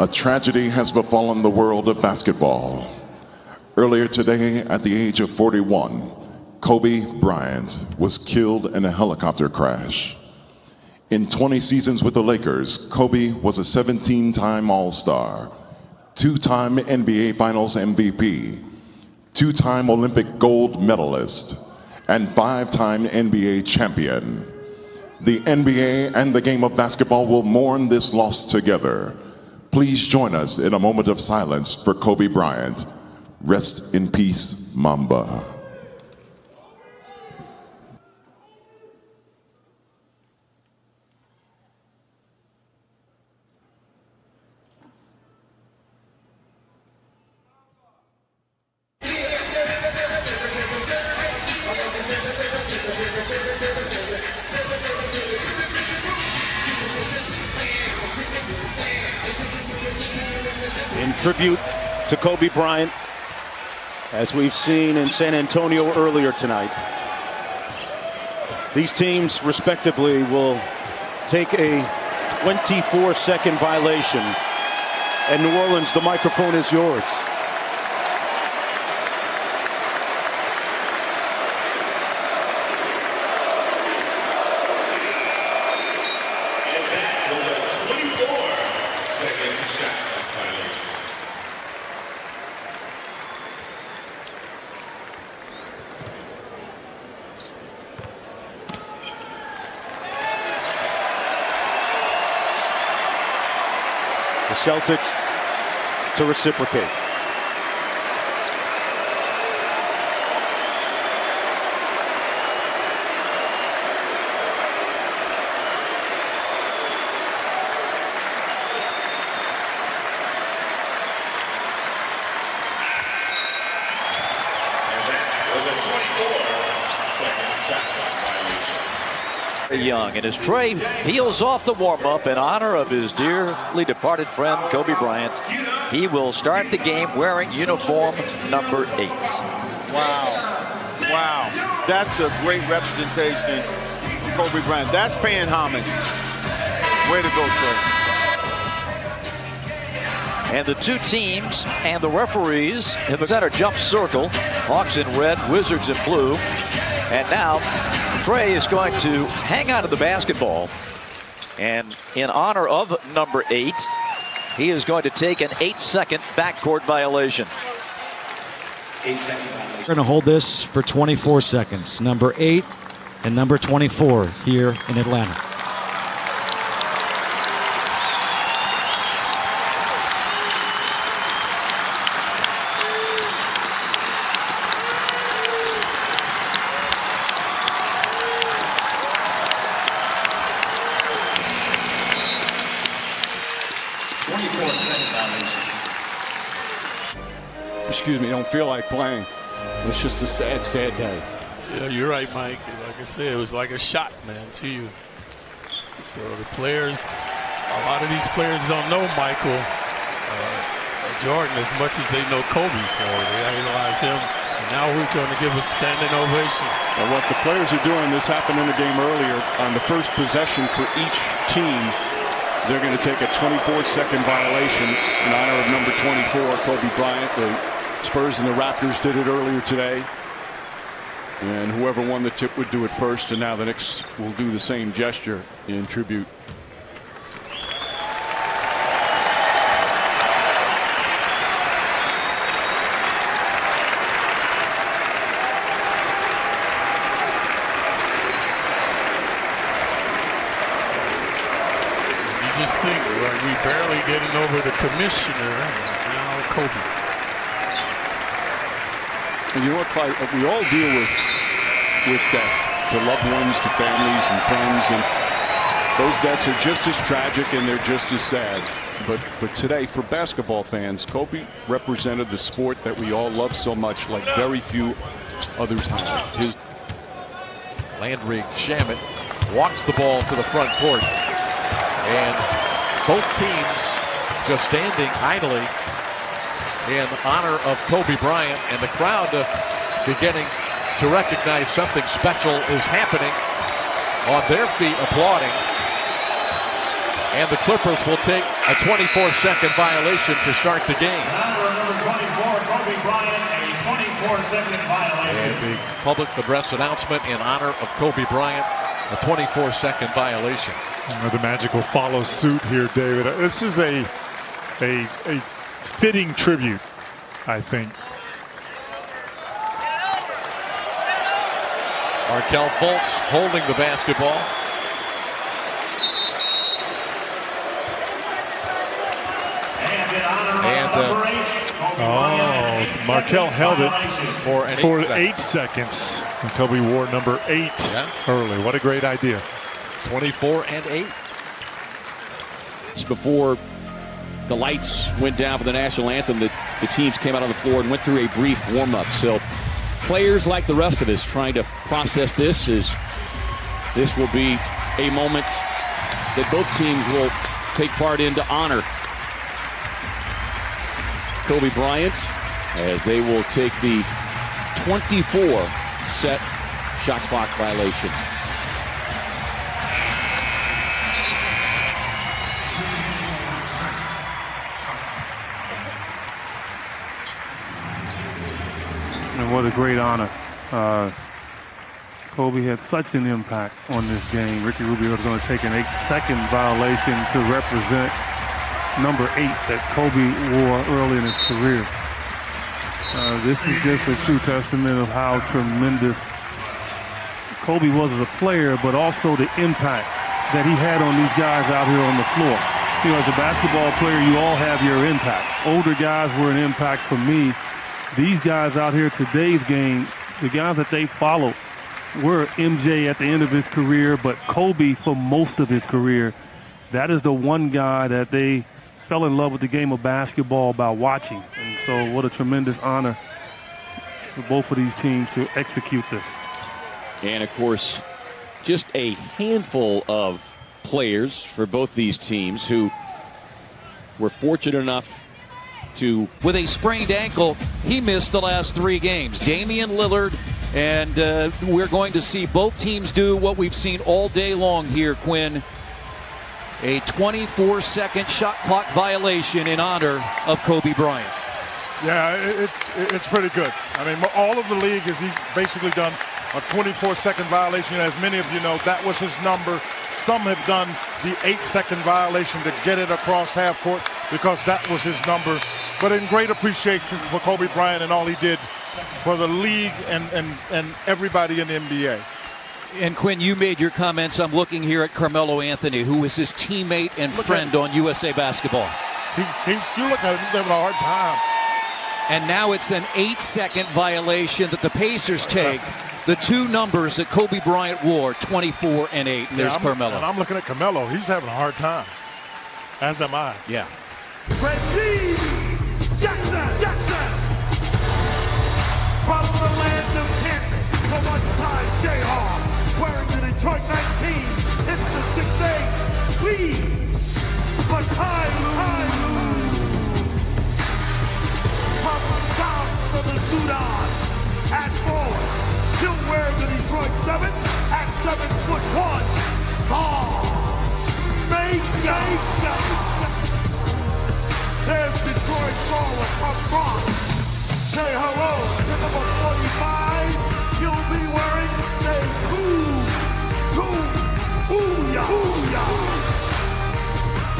A tragedy has befallen the world of basketball. Earlier today, at the age of 41, Kobe Bryant was killed in a helicopter crash. In 20 seasons with the Lakers, Kobe was a 17-time All-Star, 2-time NBA Finals MVP, 2-time Olympic gold medalist, and 5-time NBA champion. The NBA and the game of basketball will mourn this loss together. Please join us in a moment of silence for Kobe Bryant. Rest in peace, Mamba. In tribute to Kobe Bryant, as we've seen in San Antonio earlier tonight, these teams respectively will take a 24-second violation. And New Orleans, the microphone is yours. And that was a 24-second shot violation. The Celtics to reciprocate. Young, and as Trey peels off the warm-up in honor of his dearly departed friend Kobe Bryant, he will start the game wearing uniform number 8. Wow, that's a great representation of Kobe Bryant. That's paying homage. Way to go, Trey. And the two teams and the referees have a center jump circle. Hawks in red, Wizards in blue. And now Trey is going to hang on to the basketball. And in honor of number 8, he is going to take an 8-second backcourt violation. 8-second violation. We're going to hold this for 24 seconds. Number 8 and number 24 here in Atlanta. Excuse me, don't feel like playing. It's just a sad, sad day. Yeah, you're right, Mike. Like I said, it was like a shot, man, to you. So the players, a lot of these players don't know Michael Jordan as much as they know Kobe. So they idolize him. And now we're going to give a standing ovation. And what the players are doing, this happened in the game earlier, on the first possession for each team, they're going to take a 24-second violation in honor of number 24, Kobe Bryant. The Spurs and the Raptors did it earlier today. And whoever won the tip would do it first, and now the Knicks will do the same gesture in tribute. You just think, like, we barely getting over the commissioner, and now Kobe. And you know what, Clyde, we all deal with death, to loved ones, to families and friends, and those deaths are just as tragic and they're just as sad. But today, for basketball fans, Kobe represented the sport that we all love so much, like very few others have. Landry Shamet walks the ball to the front court, and both teams just standing idly in honor of Kobe Bryant, and the crowd beginning to recognize something special is happening, on their feet applauding. And the Clippers will take a 24-second violation to start the game. Number 24, Kobe Bryant, a 24-second violation. And the public address announcement in honor of Kobe Bryant, a 24-second violation. The Magic will follow suit here, David. This is a fitting tribute, I think. Markelle Fultz holding the basketball. Markelle held it for 8 seconds. And Kobe wore number 8 early. What a great idea. 24 and 8. It's before the lights went down for the national anthem that the teams came out on the floor and went through a brief warm-up. So players like the rest of us trying to process this as this will be a moment that both teams will take part in to honor Kobe Bryant as they will take the 24-set shot clock violation. And what a great honor. Kobe had such an impact on this game. Ricky Rubio is going to take an 8-second violation to represent number 8 that Kobe wore early in his career. This is just a true testament of how tremendous Kobe was as a player, but also the impact that he had on these guys out here on the floor. You know, as a basketball player, you all have your impact. Older guys were an impact for me. These guys out here, today's game, the guys that they followed were MJ at the end of his career, but Kobe for most of his career. That is the one guy that they fell in love with the game of basketball by watching. And so what a tremendous honor for both of these teams to execute this. And of course, just a handful of players for both these teams who were fortunate enough to... With a sprained ankle, he missed the last 3 games. Damian Lillard, and we're going to see both teams do what we've seen all day long here, Quinn. A 24-second shot clock violation in honor of Kobe Bryant. Yeah, it's pretty good. I mean, all of the league is he's basically done a 24-second violation. As many of you know, that was his number. Some have done the 8-second violation to get it across half court because that was his number. But in great appreciation for Kobe Bryant and all he did for the league and everybody in the NBA. And Quinn, you made your comments. I'm looking here at Carmelo Anthony, who was his teammate and friend on USA Basketball. You look at him, he's having a hard time. And now it's an 8-second violation that the Pacers take. The 2 numbers that Kobe Bryant wore, 24 and 8. There's Carmelo. And I'm looking at Carmelo. He's having a hard time. As am I. Yeah. Reggie Jackson. From the land of Kansas, the one-time Jayhawk, wearing the Detroit 19, it's the 6'8", Lee Bakailu. From south of the Sudan, at forward, he'll wear the Detroit 7 at 7'1". There's Detroit forward from Bronx. Say hello to number 45. You'll be wearing, say, Booyah.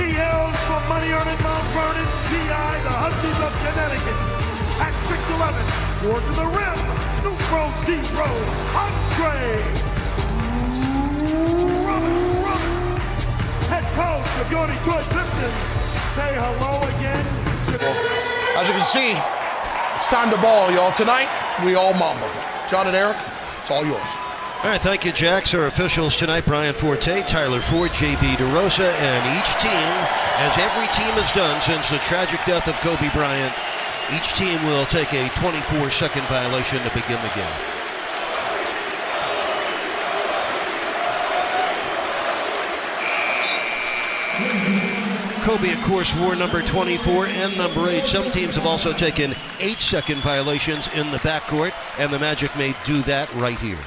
He hails from Money Earning Mount Vernon, PI, the Huskies of Connecticut. At 6'11", toward to the rim, numero 0, Andre Drummond. Head coach of your Detroit Pistons. Say hello again to... As you can see, it's time to ball, y'all. Tonight, we all mamba. John and Eric, it's all yours. All right, thank you, Jax. Our officials tonight, Brian Forte, Tyler Ford, J.B. DeRosa, and each team, as every team has done since the tragic death of Kobe Bryant, each team will take a 24-second violation to begin the game. Kobe, of course, wore number 24 and number 8. Some teams have also taken 8-second violations in the backcourt, and the Magic may do that right here.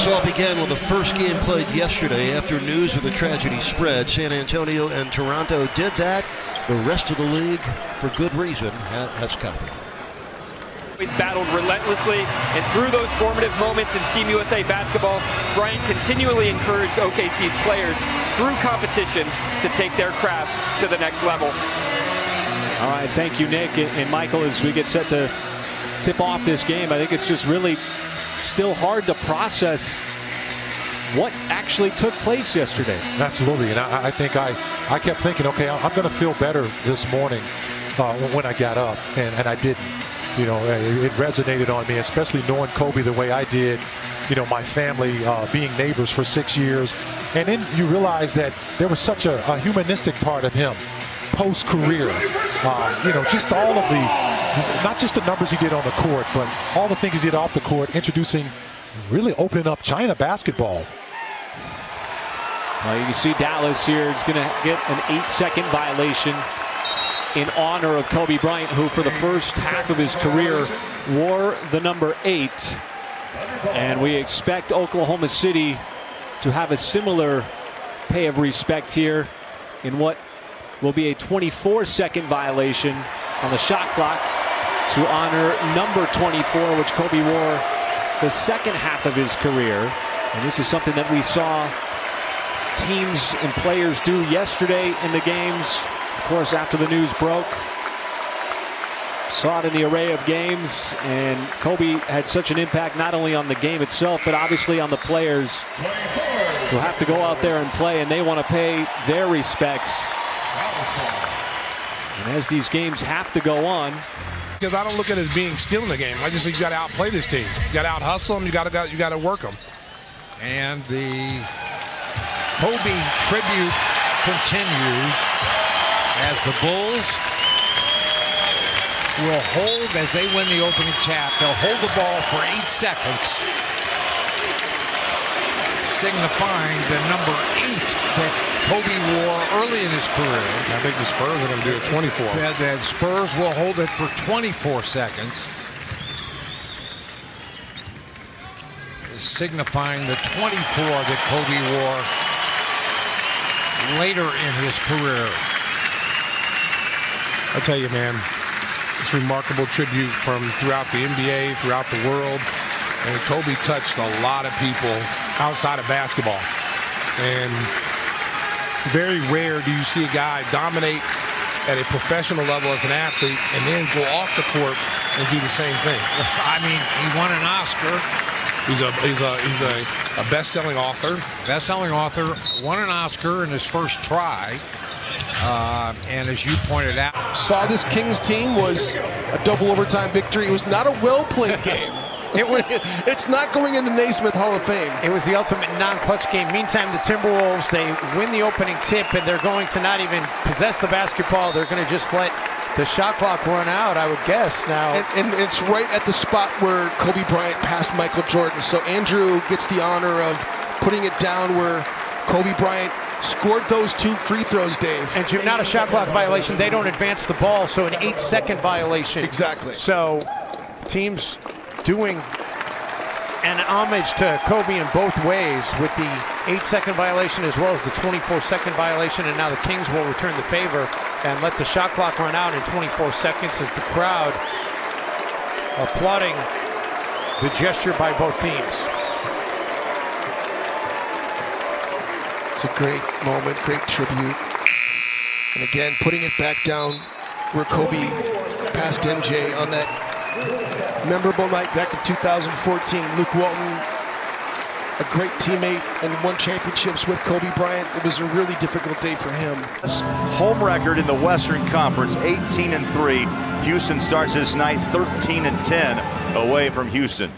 This all began with the first game played yesterday after news of the tragedy spread. San Antonio and Toronto did that. The rest of the league, for good reason, has copied. He's battled relentlessly, and through those formative moments in Team USA basketball, Bryant continually encouraged OKC's players through competition to take their crafts to the next level. All right, thank you, Nick. And Michael, as we get set to tip off this game, I think it's just really still hard to process what actually took place yesterday. Absolutely, and I think I kept thinking, okay, I'm going to feel better this morning when I got up, and I didn't. You know, it resonated on me, especially knowing Kobe the way I did. You know, my family being neighbors for 6 years, and then you realize that there was such a humanistic part of him post-career. You know, just all of the, not just the numbers he did on the court, but all the things he did off the court, introducing, really opening up China basketball. Well, you can see Dallas here is going to get an 8-second violation in honor of Kobe Bryant, who for the first half of his career wore the number 8. And we expect Oklahoma City to have a similar pay of respect here in what will be a 24-second violation on the shot clock to honor number 24, which Kobe wore the second half of his career. And this is something that we saw teams and players do yesterday in the games. Of course, after the news broke, saw it in the array of games, and Kobe had such an impact not only on the game itself, but obviously on the players who have to go out there and play, and they want to pay their respects. And as these games have to go on, because I don't look at it as being still in the game. I just think you got to outplay this team. You got to out hustle them. You got to work them. And the Kobe tribute continues as the Bulls will hold as they win the opening tap. They'll hold the ball for 8 seconds, signifying the number 8 that Kobe wore early in his career. I think the Spurs are going to do it 24. The Spurs will hold it for 24 seconds, signifying the 24 that Kobe wore later in his career. I tell you, man, it's a remarkable tribute from throughout the NBA, throughout the world. And Kobe touched a lot of people outside of basketball. And very rare do you see a guy dominate at a professional level as an athlete and then go off the court and do the same thing. I mean, he won an Oscar. He's a best-selling author. Best-selling author, won an Oscar in his first try. And as you pointed out, saw this Kings team was a double overtime victory. It was not a well-played game. It's not going in the Naismith Hall of Fame. It was the ultimate non-clutch game. Meantime, the Timberwolves, they win the opening tip, and they're going to not even possess the basketball. They're going to just let the shot clock run out, I would guess now. And it's right at the spot where Kobe Bryant passed Michael Jordan. So Andrew gets the honor of putting it down where Kobe Bryant scored those 2 free throws, Dave. And Jim, not a shot clock violation. They don't advance the ball, so an 8-second violation. Exactly. So teams doing an homage to Kobe in both ways with the 8-second violation as well as the 24-second violation. And now the Kings will return the favor and let the shot clock run out in 24 seconds as the crowd applauding the gesture by both teams. It's a great moment, great tribute. And again, putting it back down where Kobe passed MJ on that memorable night back in 2014. Luke Walton, a great teammate and won championships with Kobe Bryant. It was a really difficult day for him. Home record in the Western Conference, 18-3. Houston starts this night 13-10 away from Houston.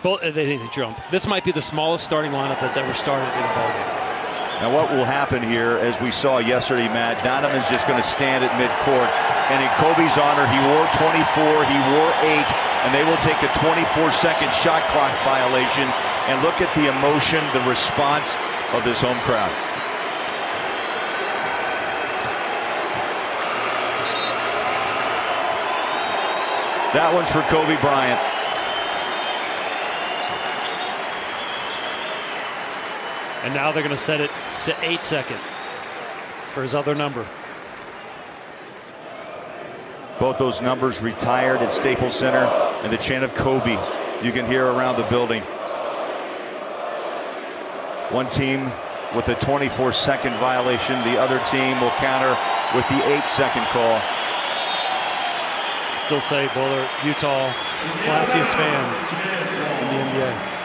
Well, they need to jump. This might be the smallest starting lineup that's ever started in a ballgame. Now what will happen here, as we saw yesterday, Matt, Donovan's just going to stand at midcourt. And in Kobe's honor, he wore 24, he wore 8, and they will take a 24-second shot clock violation. And look at the emotion, the response of this home crowd. That one's for Kobe Bryant. And now they're going to set it to 8 seconds for his other number. Both those numbers retired at Staples Center, and the chant of Kobe you can hear around the building. One team with a 24-second violation. The other team will counter with the 8-second call. Still say Bullard, Utah, classiest fans in the NBA.